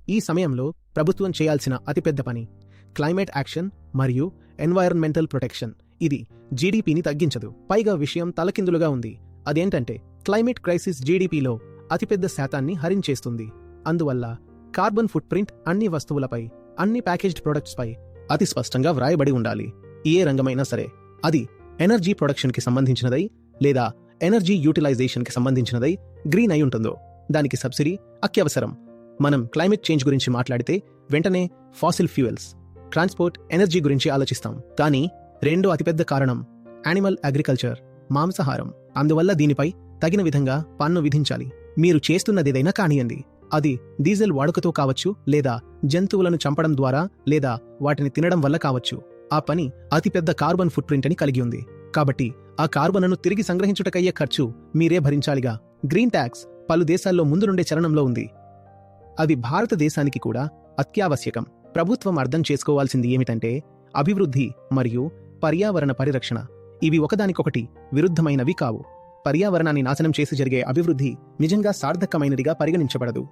ఈ సమయంలో ప్రభుత్వం చేయాల్సిన అతిపెద్ద పని క్లైమేట్ యాక్షన్ మరియు ఎన్వైరన్మెంటల్ ప్రొటెక్షన్. ఇది జీడీపీని తగ్గించదు, పైగా విషయం తలకిందులుగా ఉంది. అదేంటంటే క్లైమేట్ క్రైసిస్ జీడీపీలో అతిపెద్ద శాతాన్ని హరించేస్తుంది. అందువల్ల కార్బన్ ఫుట్ ప్రింట్ అన్ని వస్తువులపై, అన్ని ప్యాకేజ్డ్ ప్రొడక్ట్స్పై అతి స్పష్టంగా వ్రాయబడి ఉండాలి. ఏ రంగమైనా సరే, అది ఎనర్జీ ప్రొడక్షన్కి సంబంధించినదై లేదా ఎనర్జీ యూటిలైజేషన్కి సంబంధించినదై గ్రీన్ అయి ఉంటుందో దానికి సబ్సిడీ అత్యవసరం. మనం క్లైమేట్ చేంజ్ గురించి మాట్లాడితే వెంటనే ఫాసిల్ ఫ్యూయల్స్, ట్రాన్స్పోర్ట్, ఎనర్జీ గురించి ఆలోచిస్తాం. కానీ రెండో అతిపెద్ద కారణం యానిమల్ అగ్రికల్చర్, మాంసాహారం. అందువల్ల దీనిపై తగిన విధంగా పన్ను విధించాలి. మీరు చేస్తున్నదేదైనా కానియండి, అది డీజిల్ వాడుకతో కావచ్చు, లేదా జంతువులను చంపడం ద్వారా, లేదా వాటిని తినడం వల్ల కావచ్చు. ఆ పని అతిపెద్ద కార్బన్ ఫుట్ ప్రింట్ అని కలిగి ఉంది. కాబట్టి ఆ కార్బన్ను తిరిగి సంగ్రహించుటకయ్యే ఖర్చు మీరే భరించాలిగా. గ్రీన్ ట్యాక్స్ పలు దేశాల్లో ముందు నుండే చలనంలో ఉంది. అది భారతదేశానికి కూడా అత్యావశ్యకం. ప్రభుత్వం అర్థం చేసుకోవాల్సింది ఏమిటంటే అభివృద్ధి మరియు పర్యావరణ పరిరక్షణ ఇవి ఒకదానికొకటి విరుద్ధమైనవి కావు. పర్యావరణాన్ని నాశనం చేసి జరిగే అభివృద్ధి నిజంగా సార్థకమైనదిగా పరిగణించబడదు.